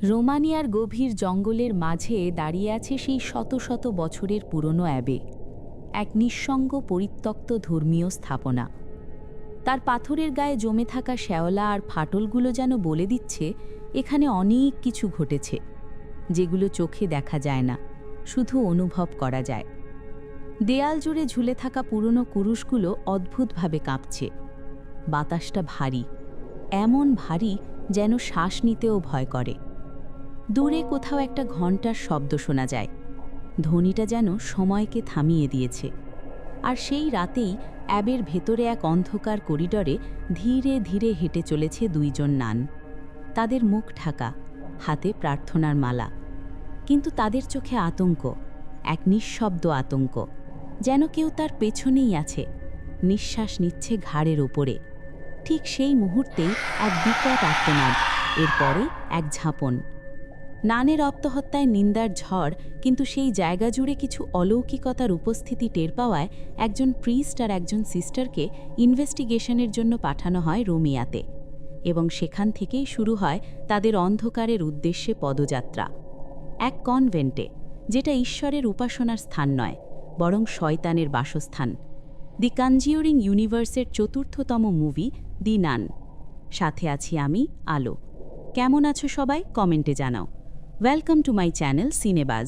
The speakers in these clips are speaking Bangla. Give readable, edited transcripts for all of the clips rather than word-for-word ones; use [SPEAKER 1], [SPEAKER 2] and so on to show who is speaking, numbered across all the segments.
[SPEAKER 1] রোমানিয়ার গভীর জঙ্গলের মাঝে দাঁড়িয়ে আছে সেই শত শত বছরের পুরনো অ্যাবে, এক নিঃসঙ্গ পরিত্যক্ত ধর্মীয় স্থাপনা। তার পাথরের গায়ে জমে থাকা শ্যাওলা আর ফাটলগুলো যেন বলে দিচ্ছে এখানে অনেক কিছু ঘটেছে, যেগুলো চোখে দেখা যায় না, শুধু অনুভব করা যায়। দেয়াল জুড়ে ঝুলে থাকা পুরনো কুরুশগুলো অদ্ভুতভাবে কাঁপছে। বাতাসটা ভারী, এমন ভারী যেন শ্বাস নিতেও ভয় করে। দূরে কোথাও একটা ঘণ্টার শব্দ শোনা যায়, ধ্বনিটা যেন সময়কে থামিয়ে দিয়েছে। আর সেই রাতেই অ্যাবের ভেতরে এক অন্ধকার করিডরে ধীরে ধীরে হেঁটে চলেছে দুইজন নান। তাদের মুখ ঢাকা, হাতে প্রার্থনার মালা, কিন্তু তাদের চোখে আতঙ্ক, এক নিঃশব্দ আতঙ্ক, যেন কেউ তার পেছনেই আছে, নিঃশ্বাস নিচ্ছে ঘাড়ের ওপরে। ঠিক সেই মুহূর্তেই এক বিকট আর্তনাদ, এরপরে এক ঝাঁপন। নানের আত্মহত্যায় নিন্দার ঝড়, কিন্তু সেই জায়গা জুড়ে কিছু অলৌকিকতার উপস্থিতি টের পাওয়ায় একজন প্রিস্ট আর একজন সিস্টারকে ইনভেস্টিগেশনের জন্য পাঠানো হয় রোমিয়াতে, এবং সেখান থেকেই শুরু হয় তাদের অন্ধকারের উদ্দেশ্যে পদযাত্রা। এক কনভেন্টে, যেটা ঈশ্বরের উপাসনার স্থান নয়, বরং শয়তানের বাসস্থান। দি কনজিউরিং ইউনিভার্সের চতুর্থতম মুভি দি নান। সাথে আছি আমি, আলো। কেমন আছো সবাই, কমেন্টে জানাও। Welcome to my channel Cinebaz.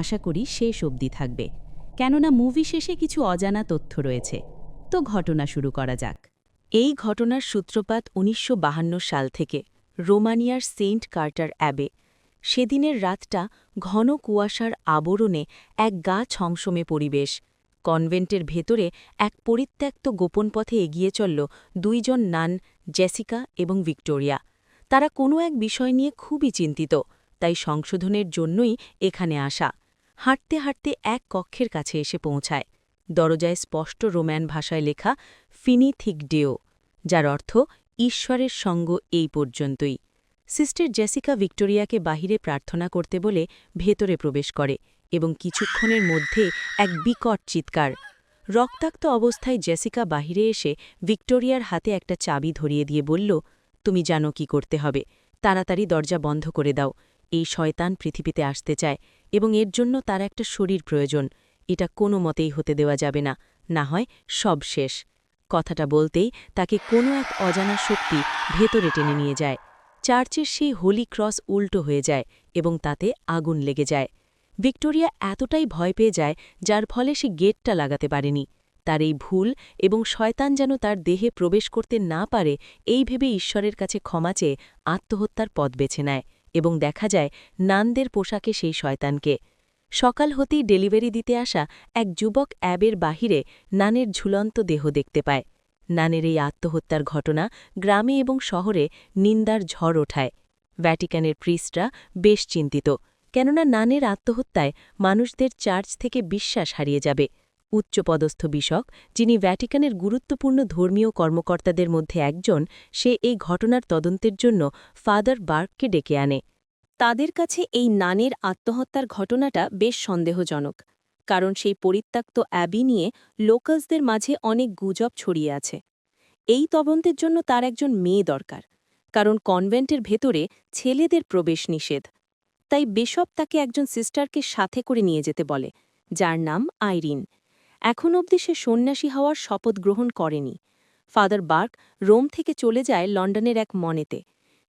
[SPEAKER 1] আশা করি শেষ অবধি থাকবে, কেননা মুভি শেষে কিছু অজানা তথ্য রয়েছে। তো ঘটনা শুরু করা যাক। এই ঘটনার সূত্রপাত ১৯৫২ সাল থেকে রোমানিয়ার সেন্ট কার্টার অ্যাবে। সেদিনের রাতটা ঘন কুয়াশার আবরণে এক গা ছমছমে পরিবেশ। কনভেন্টের ভেতরে এক পরিত্যক্ত গোপন পথে এগিয়ে চলল দুইজন নান, জেসিকা এবং ভিক্টোরিয়া। তারা কোনো এক বিষয় নিয়ে খুবই চিন্তিত, তাই সংশোধনের জন্যই এখানে আসা। হাঁটতে হাঁটতে এক কক্ষের কাছে এসে পৌঁছায়। দরজায় স্পষ্ট রোম্যান ভাষায় লেখা ফিনি থিক ডেও, যার অর্থ ঈশ্বরের সঙ্গ এই পর্যন্তই। সিস্টার জেসিকা ভিক্টোরিয়াকে বাহিরে প্রার্থনা করতে বলে ভেতরে প্রবেশ করে, এবং কিছুক্ষণের মধ্যে এক বিকট চিৎকার। রক্তাক্ত অবস্থায় জেসিকা বাহিরে এসে ভিক্টোরিয়ার হাতে একটা চাবি ধরিয়ে দিয়ে বলল, তুমি জানো কি করতে হবে, তাড়াতাড়ি দরজা বন্ধ করে দাও। এই শয়তান পৃথিবীতে আসতে চায়, এবং এর জন্য তার একটা শরীর প্রয়োজন। এটা কোনো মতেই হতে দেওয়া যাবে না, না হয় সব শেষ। কথাটা বলতেই তাকে কোনো এক অজানা শক্তি ভেতরে টেনে নিয়ে যায়। চার্চের সেই হোলি ক্রস উল্টো হয়ে যায় এবং তাতে আগুন লেগে যায়। ভিক্টোরিয়া এতটাই ভয় পেয়ে যায়, যার ফলে সে গেটটা লাগাতে পারেনি। তার এই ভুল এবং শয়তান যেন তার দেহে প্রবেশ করতে না পারে, এই ভেবে ঈশ্বরের কাছে ক্ষমা চেয়ে আত্মহত্যার পথ বেছে নেয়, এবং দেখা যায় নানদের পোশাকে সেই শয়তানকে। সকাল হতেই ডেলিভারি দিতে আসা এক যুবক অ্যাবের বাহিরে নানের ঝুলন্ত দেহ দেখতে পায়। নানের এই আত্মহত্যার ঘটনা গ্রামে এবং শহরে নিন্দার ঝড় ওঠায়। ভ্যাটিকানের প্রিস্টরা বেশ চিন্তিত, কেননা নানের আত্মহত্যায় মানুষদের চার্চ থেকে বিশ্বাস হারিয়ে যাবে। উচ্চপদস্থ বিশপ, যিনি ভ্যাটিকানের গুরুত্বপূর্ণ ধর্মীয় কর্মকর্তাদের মধ্যে একজন, সে এই ঘটনার তদন্তের জন্য ফাদার বার্ককে ডেকে আনে। তাদের কাছে এই নানের আত্মহত্যার ঘটনাটা বেশ সন্দেহজনক, কারণ সেই পরিত্যক্ত অ্যাবি নিয়ে লোকালসদের মাঝে অনেক গুজব ছড়িয়ে আছে। এই তদন্তের জন্য তার একজন মেয়ে দরকার, কারণ কনভেন্টের ভেতরে ছেলেদের প্রবেশ নিষেধ। তাই বিশপ তাকে একজন সিস্টারকে সাথে করে নিয়ে যেতে বলে, যার নাম আইরিন। এখন অবধি সে সন্ন্যাসী হওয়ার শপথ গ্রহণ করেনি। ফাদার বার্ক রোম থেকে চলে যায় লন্ডনের এক মনেতে।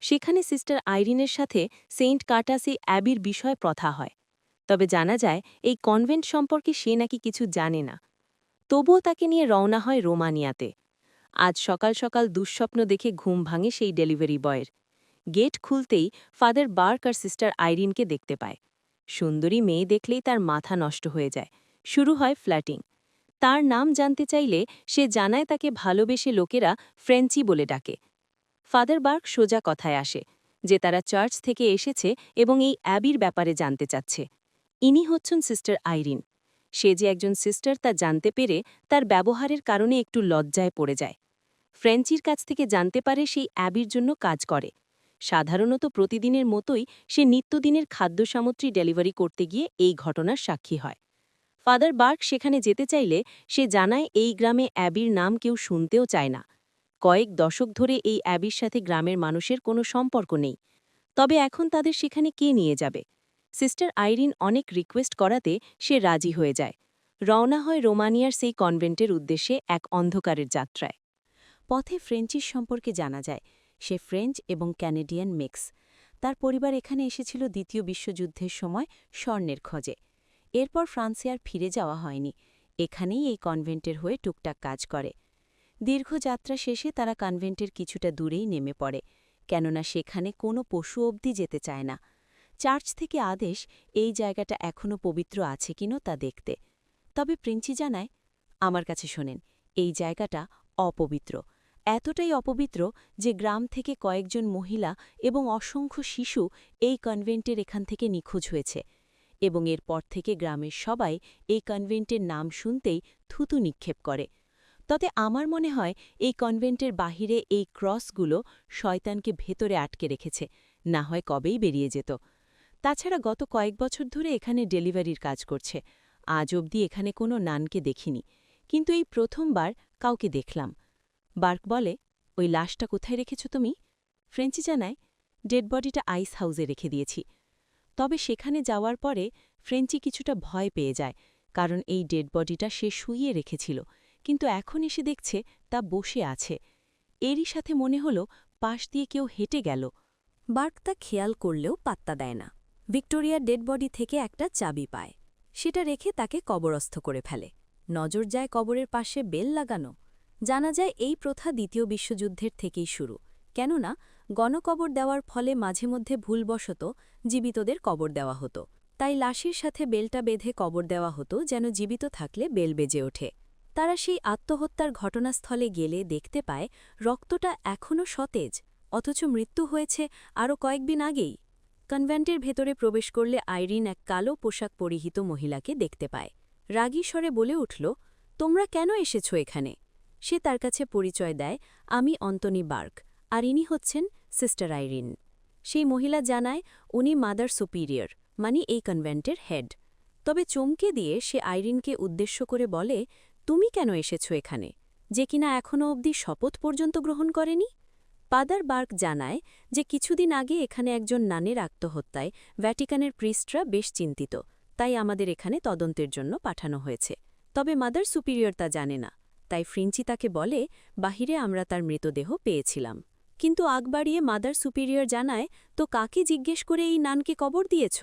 [SPEAKER 1] সেখানে সিস্টার আইরিনের সাথে সেন্ট কার্টাসে অ্যাবির বিষয়ে কথা হয়। তবে জানা যায় এই কনভেন্ট সম্পর্কে সে নাকি কিছু জানে না। তবুও তাকে নিয়ে রওনা হয় রোমানিয়াতে। আজ সকাল সকাল দুঃস্বপ্ন দেখে ঘুম ভাঙে সেই ডেলিভারি বয়ের। গেট খুলতেই ফাদার বার্ক আর সিস্টার আইরিনকে দেখতে পায়। সুন্দরী মেয়ে দেখলেই তার মাথা নষ্ট হয়ে যায়। শুরু হয় ফ্ল্যাটিং। তার নাম জানতে চাইলে সে জানায় তাকে ভালোবেসে লোকেরা ফ্রেঞ্চি বলে ডাকে। ফাদার বার্ক সোজা কথায় আসে যে তারা চার্চ থেকে এসেছে এবং এই অ্যাবির ব্যাপারে জানতে চাচ্ছে। ইনি হচ্ছেন সিস্টার আইরিন। সে যে একজন সিস্টার তা জানতে পেরে তার ব্যবহারের কারণে একটু লজ্জায় পড়ে যায়। ফ্রেঞ্চির কাছ থেকে জানতে পারে সেই অ্যাবির জন্য কাজ করে। সাধারণত প্রতিদিনের মতোই সে নিত্যদিনের খাদ্যসামগ্রী ডেলিভারি করতে গিয়ে এই ঘটনার সাক্ষী হয়। ফাদার বার্ক সেখানে যেতে চাইলে সে জানায় এই গ্রামে অ্যাবির নাম কেউ শুনতেও চায় না। কয়েক দশক ধরে এই অ্যাবির সাথে গ্রামের মানুষের কোনো সম্পর্ক নেই।
[SPEAKER 2] তবে এখন তাদের সেখানে কে নিয়ে যাবে? সিস্টার আইরিন অনেক রিকোয়েস্ট করাতে সে রাজি হয়ে যায়। রওনা হয় রোমানিয়ার সেই কনভেন্টের উদ্দেশ্যে এক অন্ধকারের যাত্রায়। পথে ফ্রেঞ্চির সম্পর্কে জানা যায়, সে ফ্রেঞ্চ এবং ক্যানেডিয়ান মিক্স। তার পরিবার এখানে এসেছিল দ্বিতীয় বিশ্বযুদ্ধের সময় স্বর্ণের খোঁজে। এরপর ফ্রান্সে আর ফিরে যাওয়া হয়নি, এখানেই এই কনভেন্টের হয়ে টুকটাক কাজ করে। দীর্ঘ যাত্রা শেষে তারা কনভেন্টের কিছুটা দূরেই নেমে পড়ে, কেননা সেখানে কোনো পশু অবধি যেতে চায় না। চার্চ থেকে আদেশ এই জায়গাটা এখনও পবিত্র আছে কিনা তা দেখতে। তবে প্রিন্সি জানায়, আমার কাছে শোনেন, এই জায়গাটা অপবিত্র, এতটাই অপবিত্র যে গ্রাম থেকে কয়েকজন মহিলা এবং অসংখ্য শিশু এই কনভেন্টের এখান থেকে নিখোঁজ হয়েছে, এবং এরপর থেকে গ্রামের সবাই এই কনভেন্টের নাম শুনতেই থুতু নিক্ষেপ করে। তবে আমার মনে হয় এই কনভেন্টের বাহিরে এই ক্রসগুলো শয়তানকে ভেতরে আটকে রেখেছে, না হয় কবেই বেরিয়ে যেত। তাছাড়া গত কয়েক বছর ধরে এখানে ডেলিভারির কাজ করছে, আজ অবধি এখানে কোনো নানকে দেখিনি, কিন্তু এই প্রথমবার কাউকে দেখলাম। বার্ক বলে, ওই লাশটা কোথায় রেখেছ তুমি? ফ্রেঞ্চি জানায়, ডেড বডিটা আইস হাউসে রেখে দিয়েছি। তবে সেখানে যাওয়ার পরে ফ্রেঞ্চি কিছুটা ভয় পেয়ে যায়, কারণ এই ডেড বডিটা সে শুইয়ে রেখেছিল, কিন্তু এখন এসে দেখছে তা বসে আছে। এরই সাথে মনে হল পাশ দিয়ে কেউ হেঁটে গেল।
[SPEAKER 1] বার্ক তা খেয়াল করলেও পাত্তা দেয় না। ভিক্টোরিয়ার ডেড বডি থেকে একটা চাবি পায়, সেটা রেখে তাকে কবরস্থ করে ফেলে। নজর যায় কবরের পাশে বেল লাগানো। জানা যায় এই প্রথা দ্বিতীয় বিশ্বযুদ্ধের থেকেই শুরু, কেননা গণকবর দেওয়ার ফলে মাঝে মধ্যে ভুলবশত জীবিতদের কবর দেওয়া হতো, তাই লাশের সাথে বেলটা বেঁধে কবর দেওয়া হতো যেন জীবিত থাকলে বেল বেজে ওঠে। তারা সেই আত্মহত্যার ঘটনাস্থলে গেলে দেখতে পায় রক্তটা এখনও সতেজ, অথচ মৃত্যু হয়েছে আরও কয়েকদিন আগেই। কনভেন্টের ভেতরে প্রবেশ করলে আইরিন এক কালো পোশাক পরিহিত মহিলাকে দেখতে পায়। রাগী স্বরে বলে উঠল, তোমরা কেন এসেছ এখানে? সে তার কাছে পরিচয় দেয়, আমি অন্তনি বার্ক, আর ইনি হচ্ছেন সিস্টার আইরিন। সেই মহিলা জানায় উনি মাদার সুপিরিয়র, মানে এই কনভেন্টের হেড। তবে চমকে দিয়ে সে আইরিনকে উদ্দেশ্য করে বলে, তুমি কেন এসেছ এখানে, যে কিনা এখনও অবধি শপথ পর্যন্ত গ্রহণ করেনি? ফাদার বার্ক জানায় যে কিছুদিন আগে এখানে একজন নানের আত্মহত্যায় ভ্যাটিকানের প্রিস্টরা বেশ চিন্তিত, তাই আমাদের এখানে তদন্তের জন্য পাঠানো হয়েছে। তবে মাদার সুপিরিয়র তা জানে না, তাই ফ্রিঞ্চি তাকে বলে, বাহিরে আমরা তার মৃতদেহ পেয়েছিলাম। কিন্তু আগ বাড়িয়ে মাদার সুপিরিয়র জানায়, তো কাকে জিজ্ঞেস করে এই নানকে কবর দিয়েছ?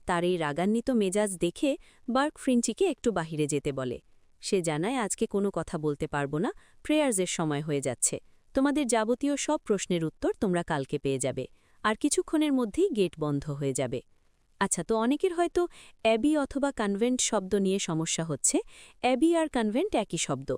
[SPEAKER 1] তার এই রাগান্বিত মেজাজ দেখে বার্ক ফ্রিঞ্চিকে একটু বাহিরে যেতে বলে। সে জানায়, আজকে কোনো কথা বলতে পারব না, প্রেয়ার্সের সময় হয়ে যাচ্ছে। তোমাদের যাবতীয় সব প্রশ্নের উত্তর তোমরা কালকে পেয়ে যাবে, আর কিছুক্ষণের মধ্যেই গেট বন্ধ হয়ে যাবে। আচ্ছা, তো অনেকের হয়তো অ্যাবি অথবা কনভেন্ট শব্দ নিয়ে সমস্যা হচ্ছে। অ্যাবি আর কনভেন্ট একই শব্দ।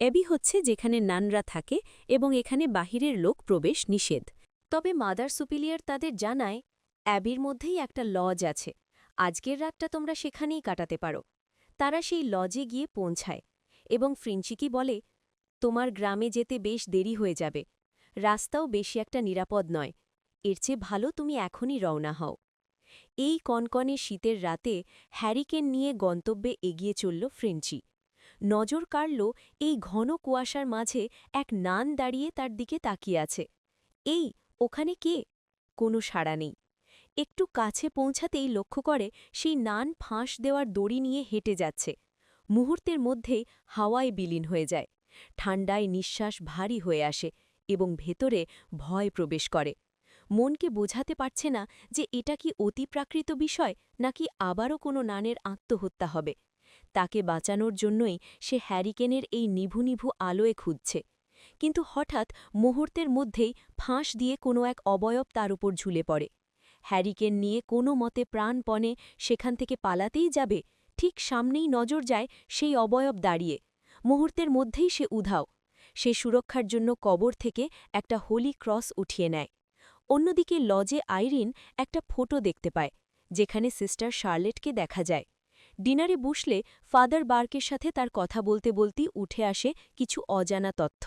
[SPEAKER 1] অ্যাবি হচ্ছে যেখানে নানরা থাকে এবং এখানে বাহিরের লোক প্রবেশ নিষেধ। তবে মাদার সুপিরিয়র তাদের জানায়, অ্যাবির মধ্যেই একটা লজ আছে, আজকের রাতটা তোমরা সেখানেই কাটাতে পারো। তারা সেই লজে গিয়ে পৌঁছায় এবং ফ্রিঞ্চিকি বলে, তোমার গ্রামে যেতে বেশ দেরি হয়ে যাবে, রাস্তাও বেশি একটা নিরাপদ নয়, এর চেয়ে ভালো তুমি এখনই রওনা হও। এই কনকনে শীতের রাতে হ্যারিকেন নিয়ে গন্তব্যে এগিয়ে চলল ফ্রেঞ্চি। নজর কাড়ল এই ঘন কুয়াশার মাঝে এক নান দাঁড়িয়ে তার দিকে তাকিয়ে আছে। এই, ওখানে কে? কোনো সাড়া নেই। একটু কাছে পৌঁছাতেই লক্ষ্য করে সেই নান ফাঁস দেওয়ার দড়ি নিয়ে হেঁটে যাচ্ছে। মুহূর্তের মধ্যেই হাওয়ায় বিলীন হয়ে যায়। ঠান্ডায় নিঃশ্বাস ভারী হয়ে আসে এবং ভেতরে ভয় প্রবেশ করে। মনকে বোঝাতে পারছে না যে এটা কি অতিপ্রাকৃত বিষয় নাকি আবারও কোনো নানের আত্মহত্যা হবে। তাকে বাঁচানোর জন্যই সে হ্যারিকেনের এই নিভু নিভু আলোয় খুঁজছে। কিন্তু হঠাৎ মুহূর্তের মধ্যেই ফাঁস দিয়ে কোনো এক অবয়ব তার উপর ঝুলে পড়ে। হ্যারিকেন নিয়ে কোনো মতে প্রাণপণে সেখান থেকে পালাতেই যাবে, ঠিক সামনেই নজর যায় সেই অবয়ব দাঁড়িয়ে। মুহূর্তের মধ্যেই সে উধাও। সে সুরক্ষার জন্য কবর থেকে একটা হোলি ক্রস উঠিয়ে নেয়। অন্যদিকে লজে আইরিন একটা ফটো দেখতে পায়, যেখানে সিস্টার শার্লেটকে দেখা যায়। ডিনারে বসলে ফাদার বার্কের সাথে তার কথা বলতে বলতেই উঠে আসে কিছু অজানা তথ্য।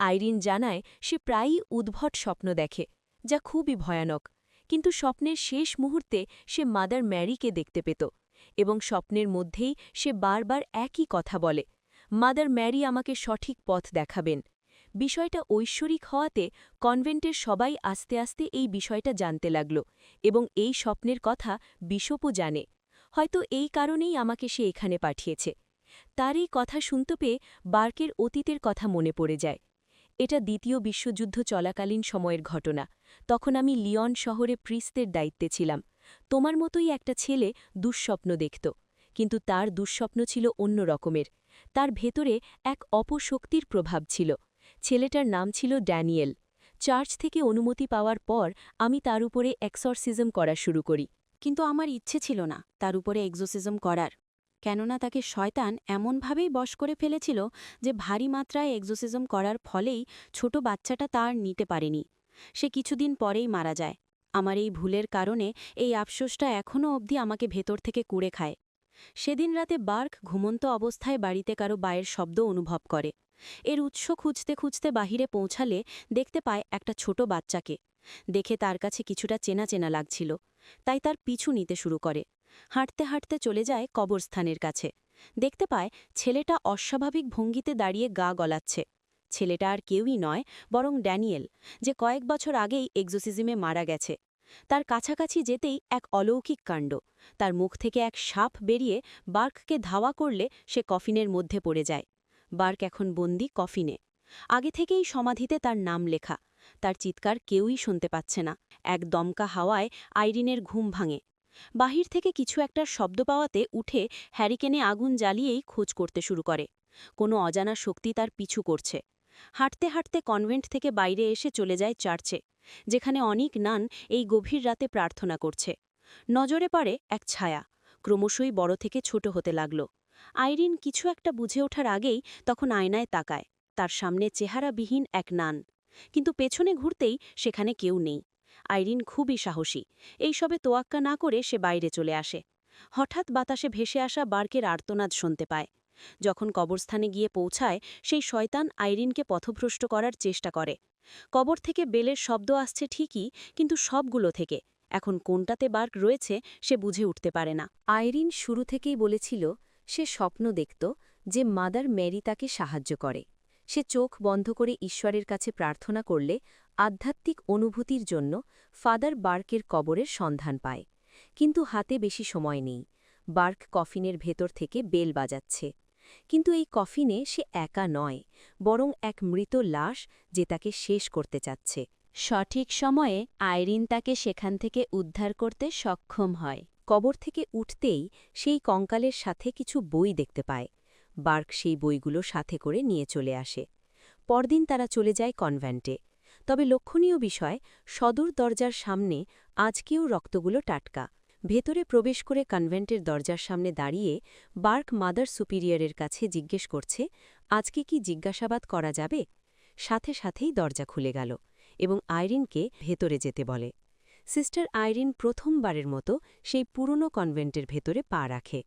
[SPEAKER 1] আইরিন জানায় সে প্রায়ই উদ্ভট স্বপ্ন দেখে, যা খুবই ভয়ানক, কিন্তু স্বপ্নের শেষ মুহূর্তে সে মাদার ম্যারিকে দেখতে পেত, এবং স্বপ্নের মধ্যেই সে বারবার একই কথা বলে, মাদার ম্যারি আমাকে সঠিক পথ দেখাবেন।
[SPEAKER 2] বিষয়টা ঐশ্বরিক হওয়াতে কনভেন্টের সবাই আস্তে আস্তে এই বিষয়টা জানতে লাগল এবং এই স্বপ্নের কথা বিশপও জানে। হয়তো এই কারণেই আমাকে সে এখানে পাঠিয়েছে। তার এই কথা শুনতে পেয়ে বার্কের অতীতের কথা মনে পড়ে যায়। এটা দ্বিতীয় বিশ্বযুদ্ধ চলাকালীন সময়ের ঘটনা। তখন আমি লিয়ন শহরে প্রিস্তের দায়িত্বে ছিলাম। তোমার মতোই একটা ছেলে দুঃস্বপ্ন দেখত, কিন্তু তার দুঃস্বপ্ন ছিল অন্য রকমের। তার ভেতরে এক অপশক্তির প্রভাব ছিল। ছেলেটার নাম ছিল ড্যানিয়েল। চার্চ থেকে অনুমতি পাওয়ার পর আমি তার উপরে এক্সরসিজম করা শুরু করি।
[SPEAKER 3] কিন্তু আমার ইচ্ছে ছিল না তার উপরে এক্সোসিজম করার, কেননা তাকে শয়তান এমনভাবেই বশ করে ফেলেছিল যে ভারী মাত্রায় এক্সোসিজম করার ফলেই ছোট বাচ্চাটা তার নিতে পারেনি। সে কিছুদিন পরেই মারা যায়। আমার এই ভুলের কারণে এই আফসোসটা এখনও অবধি আমাকে ভেতর থেকে কুড়ে খায়। সেদিন রাতে বার্ক ঘুমন্ত অবস্থায় বাড়িতে কারো বায়ের শব্দ অনুভব করে। এর উৎস খুঁজতে খুঁজতে বাহিরে পৌঁছালে দেখতে পায় একটা ছোট বাচ্চাকে। দেখে তার কাছে কিছুটা চেনা চেনা লাগছিল, তাই তার পিছু নিতে শুরু করে। হাঁটতে হাঁটতে চলে যায় কবরস্থানের কাছে। দেখতে পায় ছেলেটা অস্বাভাবিক ভঙ্গিতে দাঁড়িয়ে গা গলাচ্ছে। ছেলেটা আর কেউই নয়, বরং ড্যানিয়েল, যে কয়েক বছর আগেই এক্সোসিজমে মারা গেছে। তার কাছাকাছি যেতেই এক অলৌকিক কাণ্ড। তার মুখ থেকে এক সাপ বেরিয়ে বার্ককে ধাওয়া করলে সে কফিনের মধ্যে পড়ে যায়। বার্ক এখন বন্দি কফিনে। আগে থেকেই সমাধিতে তার নাম লেখা। তার চিৎকার কেউই শুনতে পাচ্ছে না। এক দমকা হাওয়ায় আইরিনের ঘুম ভাঙে। বাহির থেকে কিছু একটার শব্দ পাওয়াতে উঠে হ্যারিকেনে আগুন জ্বালিয়েই খোঁজ করতে শুরু করে। কোনো অজানা শক্তি তার পিছু করছে। হাঁটতে হাঁটতে কনভেন্ট থেকে বাইরে এসে চলে যায় চার্চে, যেখানে অনেক নান এই গভীর রাতে প্রার্থনা করছে। নজরে পড়ে এক ছায়া, ক্রমশই বড় থেকে ছোট হতে লাগল। আইরিন কিছু একটা বুঝে ওঠার আগেই তখন আয়নায় তাকায়। তার সামনে চেহারাবিহীন এক নান, কিন্তু পেছনে ঘুরতেই সেখানে কেউ নেই। আইরিন খুবই সাহসী। এইসবে তোয়াক্কা না করে সে বাইরে চলে আসে। হঠাৎ বাতাসে ভেসে আসা বার্কের আর্তনাদ শুনতে পায়। যখন কবরস্থানে গিয়ে পৌঁছায়, সেই শয়তান আইরিনকে পথভ্রষ্ট করার চেষ্টা করে। কবর থেকে বেলের শব্দ আসছে ঠিকই, কিন্তু সবগুলো থেকে। এখন কোনটাতে বার্ক রয়েছে সে বুঝে উঠতে পারে না।
[SPEAKER 2] আইরিন শুরু থেকেই বলেছিল সে স্বপ্ন দেখত যে মাদার মেরি তাকে সাহায্য করে। সে চোখ বন্ধ করে ঈশ্বরের কাছে প্রার্থনা করলে আধ্যাত্মিক অনুভূতির জন্য ফাদার বার্কের কবরের সন্ধান পায়। কিন্তু হাতে বেশি সময় নেই। বার্ক কফিনের ভেতর থেকে বেল বাজাচ্ছে। কিন্তু এই কফিনে সে একা নয়, বরং এক মৃত লাশ যে তাকে শেষ করতে চাচ্ছে।
[SPEAKER 3] সঠিক সময়ে আইরিন তাকে সেখান থেকে উদ্ধার করতে সক্ষম হয়।
[SPEAKER 2] কবর থেকে উঠতেই সেই কঙ্কালের সাথে কিছু বই দেখতে পায়। বার্ক সেই বইগুলো সাথে করে নিয়ে চলে আসে। পরদিন তারা চলে যায় কনভেন্টে। তবে লক্ষণীয় বিষয়, সদর দরজার সামনে আজকেও রক্তগুলো টাটকা। ভেতরে প্রবেশ করে কনভেন্টের দরজার সামনে দাঁড়িয়ে বার্ক মাদার সুপিরিয়রের কাছে জিজ্ঞেস করছে, আজকে কি জিজ্ঞাসাবাদ করা যাবে? সাথে সাথেই দরজা খুলে গেল এবং আইরিনকে ভেতরে যেতে বলে। সিস্টার আইরিন প্রথমবারের মতো সেই পুরনো কনভেন্টের ভেতরে পা রাখে।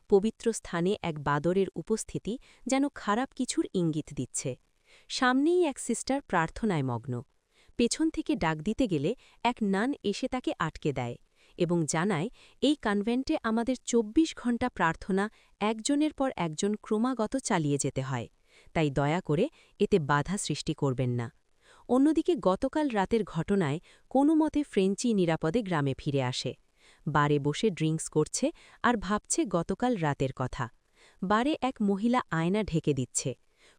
[SPEAKER 2] পবিত্র স্থানে এক বাদরের উপস্থিতি যেন খারাপ কিছুর ইঙ্গিত দিচ্ছে। সামনেই এক সিস্টার প্রার্থনায় মগ্ন। পেছন থেকে ডাক দিতে গেলে এক নান এসে তাকে আটকে দেয় এবং জানায়, এই কনভেন্টে আমাদের ২৪ ঘণ্টা প্রার্থনা একজনের পর একজন ক্রমাগত চালিয়ে যেতে হয়, তাই দয়া করে এতে বাধা সৃষ্টি করবেন না। অন্যদিকে গতকাল রাতের ঘটনায় কোনো মতে ফ্রেঞ্চি নিরাপদে গ্রামে ফিরে আসে। বারে বসে ড্রিঙ্কস করছে আর ভাবছে গতকাল রাতের কথা। বারে এক মহিলা আয়না ঢেকে দিচ্ছে।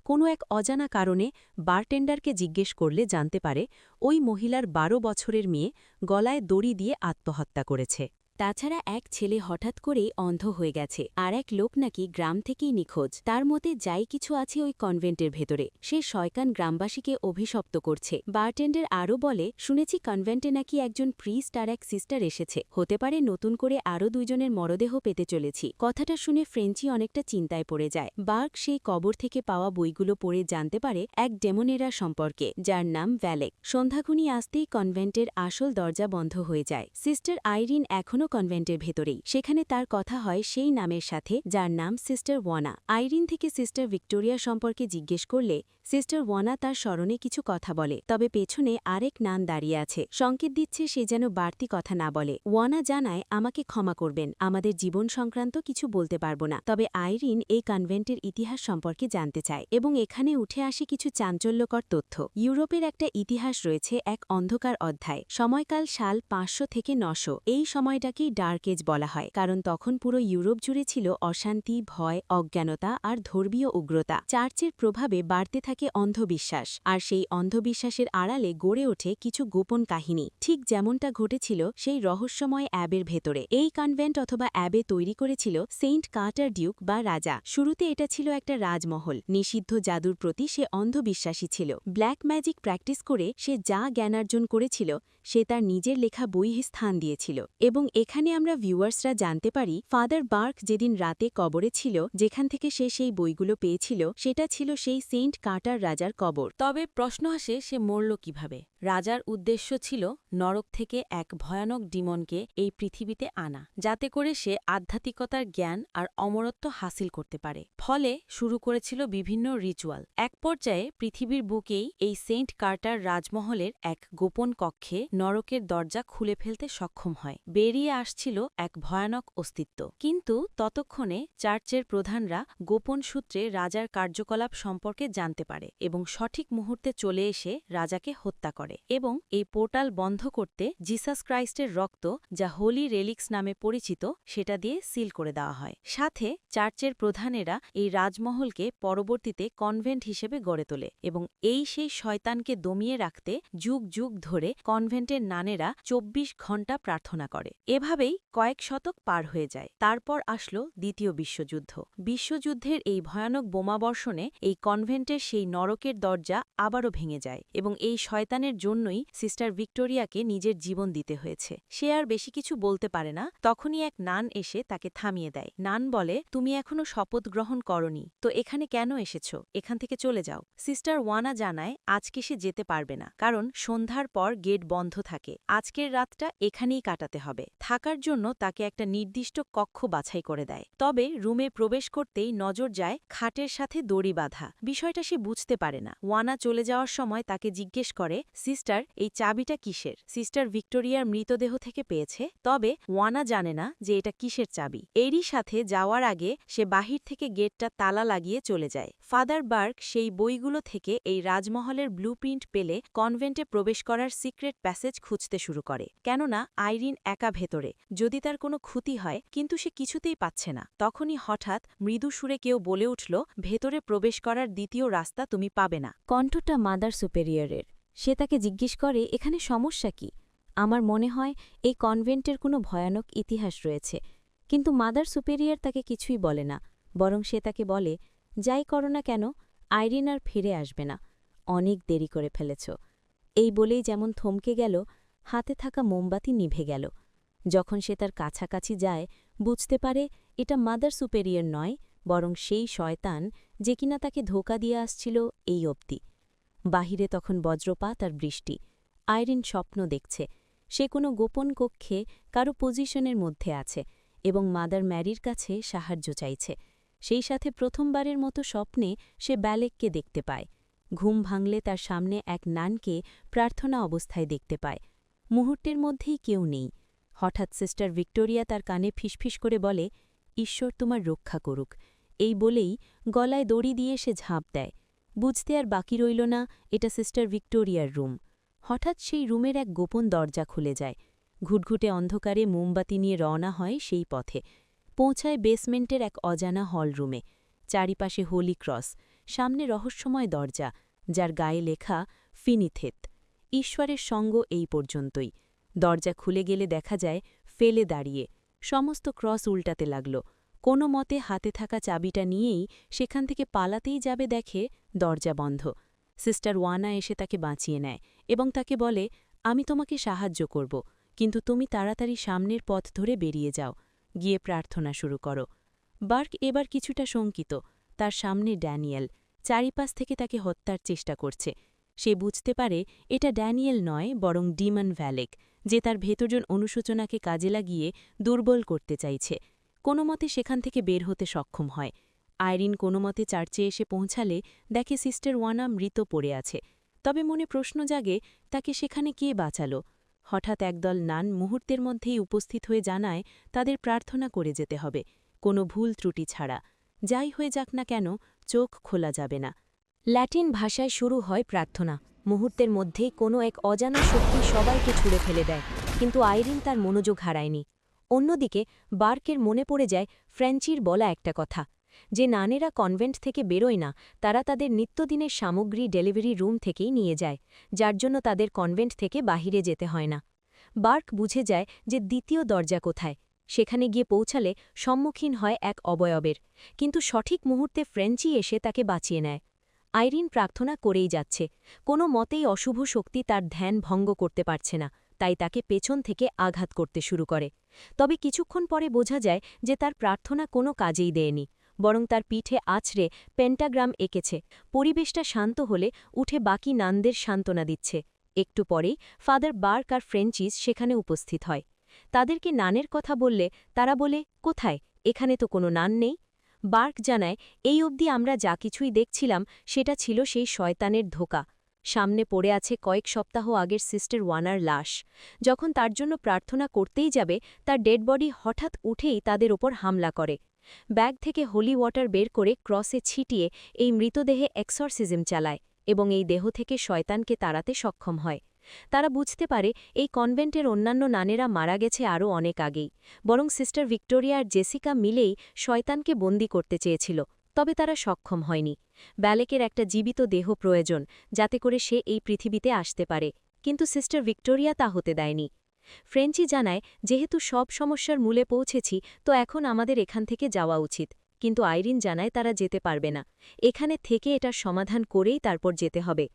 [SPEAKER 2] কোনো এক অজানা কারণে বারটেন্ডারকে জিজ্ঞেস করলে জানতে পারে ওই মহিলার ১২ বছরের মেয়ে গলায় দড়ি দিয়ে আত্মহত্যা করেছে।
[SPEAKER 3] তাছাড়া এক ছেলে হঠাৎ করেই অন্ধ হয়ে গেছে, আর এক লোক নাকি গ্রাম থেকেই নিখোঁজ। তার মতে যাই কিছু আছে ওই কনভেন্টের ভেতরে, সে শয়তান গ্রামবাসীকে অভিশপ্ত করছে। বারটেন্ডার আরও বলে, শুনেছি কনভেন্টে নাকি একজন প্রিস্ট আর এক সিস্টার এসেছে, হতে পারে নতুন করে আরও দুইজনের মরদেহ পেতে চলেছি। কথাটা শুনে ফ্রেঞ্চি অনেকটা চিন্তায় পড়ে যায়। বার্ক সেই কবর থেকে পাওয়া বইগুলো পড়ে জানতে পারে এক ডেমনেরা সম্পর্কে, যার নাম ভ্যালেক। সন্ধ্যাখুনি আসতেই কনভেন্টের আসল দরজা বন্ধ হয়ে যায়। সিস্টার আইরিন এখনও কনভেন্টের ভেতরেই। সেখানে তার কথা হয় সেই নামের সাথে, যার নাম সিস্টার ওয়ানা। আইরিন থেকে সিস্টার ভিক্টোরিয়া সম্পর্কে জিজ্ঞেস করলে
[SPEAKER 2] সিস্টার ওয়ানা তার স্মরণে কিছু কথা বলে, তবে পেছনে আরেক নান দাঁড়িয়ে আছে, সংকেত দিচ্ছে সে যেন বাড়তি কথা না বলে। ওয়ানা জানায়, আমাকে ক্ষমা করবেন, আমাদের জীবন সংক্রান্ত কিছু বলতে পারব না। তবে আইরিন এই কনভেন্টের ইতিহাস সম্পর্কে জানতে চায় এবং এখানে উঠে আসে কিছু চাঞ্চল্যকর তথ্য। ইউরোপের একটা ইতিহাস রয়েছে, এক অন্ধকার অধ্যায়। সময়কাল সাল 500 থেকে 900। এই সময়টাকেই ডার্ক এজ বলা হয়, কারণ তখন পুরো ইউরোপ জুড়ে ছিল অশান্তি, ভয়, অজ্ঞানতা আর ধর্মীয় উগ্রতা। চার্চের প্রভাবে বাড়তে থাকে অন্ধবিশ্বাস, আর সেই অন্ধবিশ্বাসের আড়ালে গড়ে ওঠে কিছু গোপন কাহিনী, ঠিক যেমনটা ঘটেছিল সেই রহস্যময় অ্যাবের ভেতরে। এই কনভেন্ট অথবা অ্যাবে তৈরি করেছিল সেন্ট কার্টার ডিউক বা রাজা। শুরুতে এটা ছিল একটা রাজমহল। নিষিদ্ধ জাদুর প্রতি সে অন্ধবিশ্বাসী ছিল। ব্ল্যাক ম্যাজিক প্র্যাকটিস করে সে যা জ্ঞানার্জন করেছিল সে তার নিজের লেখা বই স্থান দিয়েছিল। এবং এখানে আমরা ভিউয়ার্সরা জানতে পারি ফাদার বার্ক যেদিন রাতে কবরে ছিল, যেখান থেকে সে সেই বইগুলো পেয়েছিল, সেটা ছিল সেই সেন্ট কার্টার রাজার কবর।
[SPEAKER 3] তবে প্রশ্ন আসে, সে মরল কিভাবে? রাজার উদ্দেশ্য ছিল নরক থেকে এক ভয়ানক ডিমনকে এই পৃথিবীতে আনা, যাতে করে সে আধ্যাত্মিকতার জ্ঞান আর অমরত্ব হাসিল করতে পারে। ফলে শুরু করেছিল বিভিন্ন রিচুয়াল। এক পর্যায়ে পৃথিবীর বুকেই এই সেন্ট কার্টার রাজমহলের এক গোপন কক্ষে নরকের দরজা খুলে ফেলতে সক্ষম হয়। বেরিয়ে আসছিল এক ভয়ানক অস্তিত্ব। কিন্তু ততক্ষণে চার্চের প্রধানরা গোপন সূত্রে রাজার কার্যকলাপ সম্পর্কে জানতে পারে এবং সঠিক মুহূর্তে চলে এসে রাজাকে হত্যা করে। এবং এই পোর্টাল বন্ধ করতে জিসাস ক্রাইস্টের রক্ত, যা হোলি রেলিক্স নামে পরিচিত, সেটা দিয়ে সিল করে দেওয়া হয়। সাথে চার্চের প্রধানেরা এই রাজমহলকে পরবর্তীতে কনভেন্ট হিসেবে গড়ে তোলে এবং এই সেই শয়তানকে দমিয়ে রাখতে যুগ যুগ ধরে কনভেন্টের নানেরা 24 ঘণ্টা প্রার্থনা করে। এভাবেই কয়েক শতক পার হয়ে যায়। তারপর আসলো দ্বিতীয় বিশ্বযুদ্ধ। বিশ্বযুদ্ধের এই ভয়ানক বোমাবর্ষণে এই কনভেন্টের সেই নরকের দরজা আবারও ভেঙে যায় এবং এই শয়তানের জন্যই সিস্টার ভিক্টোরিয়াকে নিজের জীবন দিতে হয়েছে। সে আর বেশি কিছু বলতে পারে না। তখনই এক নান এসে তাকে থামিয়ে দেয়। নান বলে, তুমি এখনো শপথ গ্রহণ করনি, তো এখানে কেন এসেছ? এখান থেকে চলে যাও। সিস্টার ওয়ানা জানায় আজকে সে যেতে পারবে না, কারণ সন্ধ্যার পর গেট বন্ধ থাকে। আজকের রাতটা এখানেই কাটাতে হবে। থাকার জন্য তাকে একটা নির্দিষ্ট কক্ষ বাছাই করে দেয়। তবে রুমে প্রবেশ করতেই নজর যায় খাটের সাথে দড়ি বাঁধা। বিষয়টা সে বুঝতে পারে না। ওয়ানা চলে যাওয়ার সময় তাকে জিজ্ঞেস করে, সিস্টার, এই চাবিটা কিসের? সিস্টার ভিক্টোরিয়ার মৃতদেহ থেকে পেয়েছে। তবে ওয়ানা জানে না যে এটা কিসের চাবি। এরই সাথে যাওয়ার আগে সে বাহির থেকে গেটটা তালা লাগিয়ে চলে যায়। ফাদার বার্ক সেই বইগুলো থেকে এই রাজমহলের ব্লুপ্রিন্ট পেলে কনভেন্টে প্রবেশ করার সিক্রেট প্যাসেজ খুঁজতে শুরু করে। কেননা আইরিন একা ভেতরে, যদি তার কোনো ক্ষতি হয়, কিন্তু সে কিছুতেই পাচ্ছে না। তখনই হঠাৎ মৃদু সুরে কেউ বলে উঠল, ভেতরে প্রবেশ করার দ্বিতীয় রাস্তা তুমি পাবে না।
[SPEAKER 2] কণ্ঠটা মাদার সুপেরিয়রের। সে তাকে জিজ্ঞেস করে, এখানে সমস্যা কি? আমার মনে হয় এই কনভেন্টের কোনো ভয়ানক ইতিহাস রয়েছে। কিন্তু মাদার সুপেরিয়র তাকে কিছুই বলে না, বরং সে তাকে বলে, যাই করো না কেন, আইরিন আর ফিরে আসবে না। অনেক দেরি করে ফেলেছ। এই বলেই যেমন থমকে গেল, হাতে থাকা মোমবাতি নিভে গেল। যখন সে তার কাছাকাছি যায়, বুঝতে পারে এটা মাদার সুপেরিয়র নয়, বরং সেই শয়তান যে কিনা তাকে ধোঁকা দিয়ে আসছিল এই অবধি। বাহিরে তখন বজ্রপাত আর বৃষ্টি। আইরিন স্বপ্ন দেখছে সে কোনো গোপন কক্ষে কারো পজিশনের মধ্যে আছে এবং মাদার ম্যারির কাছে সাহায্য চাইছে। সেই সাথে প্রথমবারের মতো স্বপ্নে সে ব্যালেককে দেখতে পায়। ঘুম ভাঙলে তার সামনে এক নানকে প্রার্থনা অবস্থায় দেখতে পায়। মুহূর্তের মধ্যেই কেউ নেই। হঠাৎ সিস্টার ভিক্টোরিয়া তার কানে ফিসফিস করে বলে, ঈশ্বর তোমার রক্ষা করুক। এই বলেই গলায় দড়ি দিয়ে সে ঝাঁপ দেয়। বুঝতে আর বাকি রইল না এটা সিস্টার ভিক্টোরিয়ার রুম। হঠাৎ সেই রুমের এক গোপন দরজা খুলে যায়। ঘুটঘুটে অন্ধকারে মোমবাতি নিয়ে রওনা হয় সেই পথে। পৌঁছায় বেসমেন্টের এক অজানা হল রুমে। চারিপাশে হোলি ক্রস, সামনে রহস্যময় দরজা, যার গায়ে লেখা ফিনিথেত, ঈশ্বরের সঙ্গ এই পর্যন্তই। দরজা খুলে গেলে দেখা যায় ফেলে দাঁড়িয়ে। সমস্ত ক্রস উল্টাতে লাগল। কোনো মতে হাতে থাকা চাবিটা নিয়েই সেখান থেকে পালাতেই যাবে, দেখে দরজা বন্ধ। সিস্টার ওয়ানা এসে তাকে বাঁচিয়ে নেয় এবং তাকে বলে, আমি তোমাকে সাহায্য করব, কিন্তু তুমি তাড়াতাড়ি সামনের পথ ধরে বেরিয়ে যাও, গিয়ে প্রার্থনা শুরু করো। বার্ক এবার কিছুটা শঙ্কিত। তার সামনে ড্যানিয়েল চারিপাশ থেকে তাকে হত্যার চেষ্টা করছে। সে বুঝতে পারে এটা ড্যানিয়েল নয়, বরং ডিমন ভ্যালেক, যে তার ভেতরজন অনুশোচনাকে কাজে লাগিয়ে দুর্বল করতে চাইছে। কোনো মতে সেখান থেকে বের হতে সক্ষম হয়। আইরিন কোনোমতে চার্চে এসে পৌঁছালে দেখে সিস্টার ওয়ানা মৃত পড়ে আছে। তবে মনে প্রশ্ন জাগে, তাকে সেখানে কে বাঁচালো? হঠাৎ একদল নান মুহূর্তের মধ্যেই উপস্থিত হয়ে জানায় তাদের প্রার্থনা করে যেতে হবে, কোনো ভুল ত্রুটি ছাড়া। যাই হয়ে যাক না কেন, চোখ খোলা যাবে না। ল্যাটিন ভাষায় শুরু হয় প্রার্থনা। মুহূর্তের মধ্যেই কোনো এক অজানা শক্তি সবাইকে ছুঁড়ে ফেলে দেয়, কিন্তু আইরিন তার মনোযোগ হারায়নি। অন্যদিকে বার্কের মনে পড়ে যায় ফ্রেঞ্চির বলা একটা কথা, যে নানেরা কনভেন্ট থেকে বেরোয় না, তারা তাদের নিত্যদিনের সামগ্রী ডেলিভারি রুম থেকেই নিয়ে যায়, যার জন্য তাদের কনভেন্ট থেকে বাহিরে যেতে হয় না। বার্ক বুঝে যায় যে দ্বিতীয় দরজা কোথায়। সেখানে গিয়ে পৌঁছালে সম্মুখীন হয় এক অবয়বের, কিন্তু সঠিক মুহূর্তে ফ্রেঞ্চি এসে তাকে বাঁচিয়ে নেয়। আইরিন প্রার্থনা করেই যাচ্ছে, কোনো মতেই অশুভ শক্তি তার ধ্যান ভঙ্গ করতে পারছে না, তাই তাকে পেছন থেকে আঘাত করতে শুরু করে। তবে কিছুক্ষণ পরে বোঝা যায় যে তার প্রার্থনা কোনো কাজেই দেয়নি, বরং তার পিঠে আছড়ে পেন্টাগ্রাম এঁকেছে। পরিবেশটা শান্ত হলে উঠে বাকি নানদের সান্ত্বনা দিচ্ছে। একটু পরেই ফাদার বার্ক আর ফ্রেঞ্চিস সেখানে উপস্থিত হয়। তাদেরকে নানের কথা বললে তারা বলে, কোথায়, এখানে তো কোনো নান নেই। বার্ক জানায়, এই অবধি আমরা যা কিছুই দেখছিলাম সেটা ছিল সেই শয়তানের ধোঁকা। সামনে পড়ে আছে কয়েক সপ্তাহ আগের সিস্টার ওয়ানার লাশ। যখন তার জন্য প্রার্থনা করতেই যাবে, তার ডেড বডি হঠাৎ উঠেই তাদের ওপর হামলা করে। ব্যাগ থেকে হোলি ওয়াটার বের করে ক্রসে ছিটিয়ে এই মৃতদেহে এক্সরসিজম চালায় এবং এই দেহ থেকে শয়তানকে তাড়াতে সক্ষম হয়। তারা বুঝতে পারে এই কনভেন্টের অন্যান্য নানেরা মারা গেছে আরও অনেক আগেই, বরং সিস্টার ভিক্টোরিয়া আর জেসিকা মিলেই শয়তানকে বন্দি করতে চেয়েছিল, তবে তারা সক্ষম হয়নি। ব্যালেকের একটা জীবিত দেহ প্রয়োজন, যাতে করে সে এই পৃথিবীতে আসতে পারে, কিন্তু সিস্টার ভিক্টোরিয়া তা হতে দেয়নি। ফ্রেঞ্চি জানায়, যেহেতু সব সমস্যার মূলে পৌঁছেছি, তো এখন আমাদের এখান থেকে যাওয়া উচিত। কিন্তু আইরিন জানায় তারা যেতে পারবে না, এখানে থেকে এটার সমাধান করেই তারপর যেতে হবে।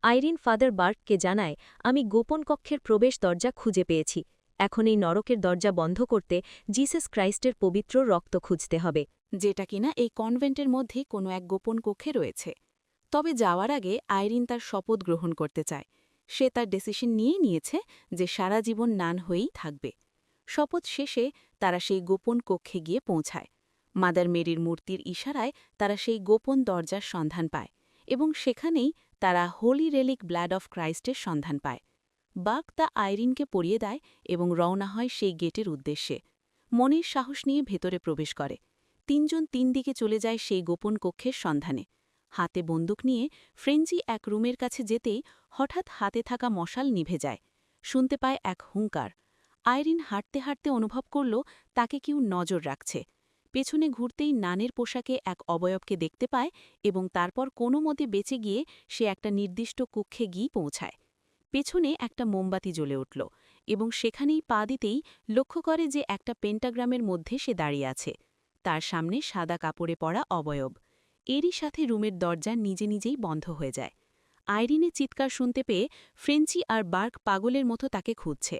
[SPEAKER 2] আইরিন ফাদার বার্ককে জানায়, আমি গোপন কক্ষের প্রবেশ দরজা খুঁজে পেয়েছি। এখন এই নরকের দরজা বন্ধ করতে জিসাস ক্রাইস্টের পবিত্র রক্ত খুঁজতে হবে।
[SPEAKER 3] যেটা কিনা এই কনভেন্টের মধ্যে কোনো এক গোপন কক্ষে রয়েছে। তবে যাওয়ার আগে আইরিন তার শপথ গ্রহণ করতে চায়। সে তার ডিসিশন নিয়েই নিয়েছে যে সারা জীবন নান হয়েই থাকবে। শপথ শেষে তারা সেই গোপন কক্ষে গিয়ে পৌঁছায়। মাদার মেরির মূর্তির ইশারায় তারা সেই গোপন দরজার সন্ধান পায় এবং সেখানেই তারা হোলি রেলিক ব্লাড অফ ক্রাইস্টের সন্ধান পায়। বার্ক তা আইরিনকে পরিয়ে দেয় এবং রওনা হয় সেই গেটের উদ্দেশ্যে। মনের সাহস নিয়ে ভেতরে প্রবেশ করে। তিনজন তিন দিকে চলে যায় সেই গোপন কক্ষের সন্ধানে। হাতে বন্দুক নিয়ে ফ্রেঞ্চি এক রুমের কাছে যেতেই হঠাৎ হাতে থাকা মশাল নিভে যায়। শুনতে পায় এক হুঙ্কার। আইরিন হাঁটতে হাঁটতে অনুভব করল তাকে কেউ নজর রাখছে। পেছনে ঘুরতেই নানের পোশাকে এক অবয়বকে দেখতে পায় এবং তারপর কোনো মতে বেঁচে গিয়ে সে একটা নির্দিষ্ট কক্ষে গিয়ে পৌঁছায়। পেছনে একটা মোমবাতি জ্বলে উঠল এবং সেখানেই পা দিতেই লক্ষ্য করে যে একটা পেন্টাগ্রামের মধ্যে সে দাঁড়িয়ে আছে। তার সামনে সাদা কাপড়ে পরা অবয়ব। এরই সাথে রুমের দরজা নিজে নিজেই বন্ধ হয়ে যায়। আইরিনের চিৎকার শুনতে পেয়ে ফ্রেঞ্চি আর বার্ক পাগলের মতো তাকে খুঁজছে।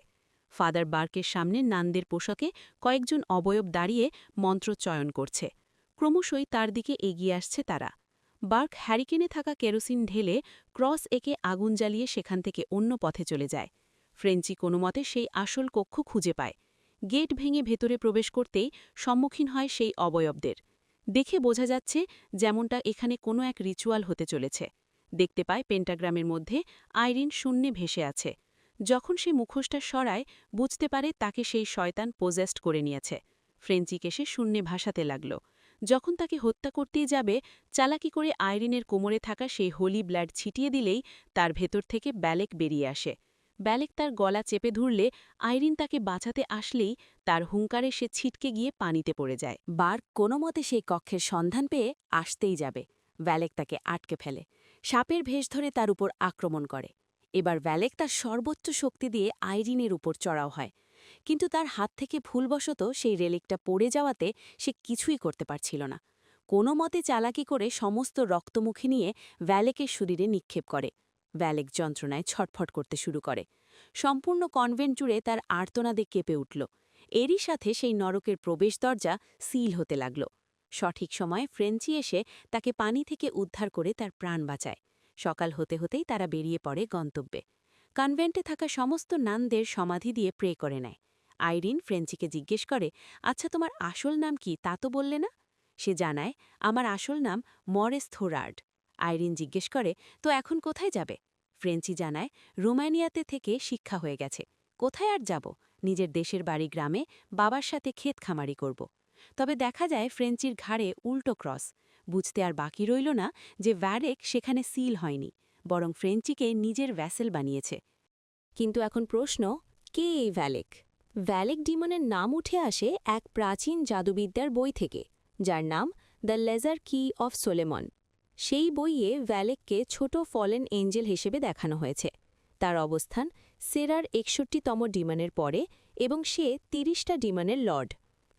[SPEAKER 3] ফাদার বার্কের সামনে নানদের পোশাকে কয়েকজন অবয়ব দাঁড়িয়ে মন্ত্রোচ্চয়ন করছে। ক্রমশই তার দিকে এগিয়ে আসছে তারা। বার্ক হ্যারিকেনে থাকা কেরোসিন ঢেলে ক্রস এঁকে আগুন জ্বালিয়ে সেখান থেকে অন্য পথে চলে যায়। ফ্রেঞ্চি কোনোমতে সেই আসল কক্ষ খুঁজে পায়। গেট ভেঙে ভেতরে প্রবেশ করতেই সম্মুখীন হয় সেই অবয়বদের। দেখে বোঝা যাচ্ছে যেমনটা এখানে কোনো এক রিচুয়াল হতে চলেছে। দেখতে পায় পেন্টাগ্রামের মধ্যে আইরিন শূন্যে ভেসে আছে। যখন সে মুখোশটা সরায়, বুঝতে পারে তাকে সেই শয়তান পোজেস্ট করে নিয়েছে। ফ্রেঞ্চিকে সে শূন্যে ভাসাতে লাগল। যখন তাকে হত্যা করতেই যাবে, চালাকি করে আইরিনের কোমরে থাকা সেই হোলি ব্লাড ছিটিয়ে দিলেই তার ভেতর থেকে ব্যালেক বেরিয়ে আসে। ব্যালেক তার গলা চেপে ধরলে আইরিন তাকে বাঁচাতে আসলেই তার হুঙ্কারে সে ছিটকে গিয়ে পানিতে পড়ে যায়। বার্ক কোনো মতে সেই কক্ষের সন্ধান পেয়ে আসতেই যাবে। ব্যালেক তাকে আটকে ফেলে, সাপের ভেষ ধরে তার উপর আক্রমণ করে। এবার ব্যালেক তার সর্বোচ্চ শক্তি দিয়ে আইরিনের উপর চড়াও হয়, কিন্তু তার হাত থেকে ভুলবশত সেই রেলিকটা পড়ে যাওয়াতে সে কিছুই করতে পারছিল না। কোনো মতে চালাকি করে সমস্ত রক্তমুখী নিয়ে ভ্যালেকের শরীরে নিক্ষেপ করে। ভ্যালেক যন্ত্রণায় ছটফট করতে শুরু করে। সম্পূর্ণ কনভেন্ট জুড়ে তার আর্তনাদে কেঁপে উঠল। এরই সাথে সেই নরকের প্রবেশ দরজা সিল হতে লাগল। সঠিক সময়ে ফ্রেঞ্চি এসে তাকে পানি থেকে উদ্ধার করে তার প্রাণ বাঁচায়। সকাল হতে হতেই তারা বেরিয়ে পড়ে গন্তব্যে। কনভেন্টে থাকা সমস্ত নানদের সমাধি দিয়ে প্রে করে নেয়। আইরিন ফ্রেঞ্চিকে জিজ্ঞেস করে, আচ্ছা, তোমার আসল নাম কি তা তো বললে না?
[SPEAKER 2] সে জানায়, আমার আসল নাম মরেস থোরার্ড। আইরিন জিজ্ঞেস করে, তো এখন কোথায় যাবে? ফ্রেঞ্চি জানায়, রোমানিয়াতে থেকে শিক্ষা হয়ে গেছে। কোথায় আর যাব? নিজের দেশের বাড়ি গ্রামে বাবার সাথে ক্ষেত খামারি করব। তবে দেখা যায় ফ্রেঞ্চির ঘাড়ে উল্টো ক্রস। বুঝতে আর বাকি রইল না যে ভ্যারেক সেখানে সিল হয়নি, বরং ফ্রেঞ্চিকে নিজের ভ্যাসেল বানিয়েছে। কিন্তু এখন প্রশ্ন, কে এই ভ্যালেক? ভ্যালেক ডিমনের নাম উঠে আসে এক প্রাচীন জাদুবিদ্যার বই থেকে, যার নাম দ্য লেজার কি অফ সোলেমন। সেই বইয়ে ভ্যালেককে ছোট ফলেন এঞ্জেল হিসেবে দেখানো হয়েছে। তার অবস্থান সেরার 61তম ডিমনের পরে এবং সে 30টা ডিমনের লর্ড।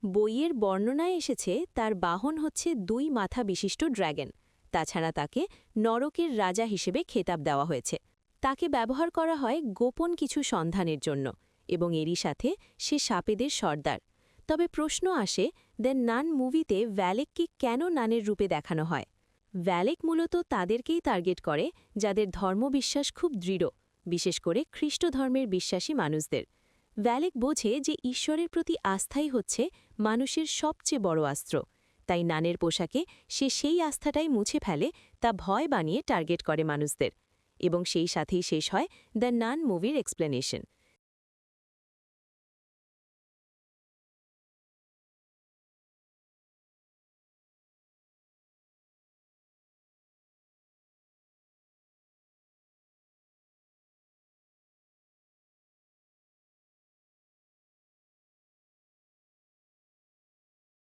[SPEAKER 2] বইয়ের বর্ণনায় এসেছে তার বাহন হচ্ছে 2 মাথা বিশিষ্ট ড্র্যাগন। তাছাড়া তাকে নরকের রাজা হিসেবে খেতাব দেওয়া হয়েছে। তাকে ব্যবহার করা হয় গোপন কিছু সন্ধানের জন্য, এবং এরই সাথে সে সাপেদের সর্দার। তবে প্রশ্ন আসে, দ্য নান মুভিতে ভ্যালেককে কেন নানের রূপে দেখানো হয়? ভ্যালেক মূলত তাদেরকেই টার্গেট করে যাদের ধর্মবিশ্বাস খুব দৃঢ়, বিশেষ করে খ্রিস্ট ধর্মের বিশ্বাসী মানুষদের। ভ্যালেক বোঝে যে ঈশ্বরের প্রতি আস্থাই হচ্ছে মানুষের সবচেয়ে বড় অস্ত্র, তাই নানের পোশাকে সে সেই আস্থাটাই মুছে ফেলে, তা ভয় বানিয়ে টার্গেট করে মানুষদের। এবং সেই সাথেই শেষ হয় দ্য নান মুভির এক্সপ্লেনেশন।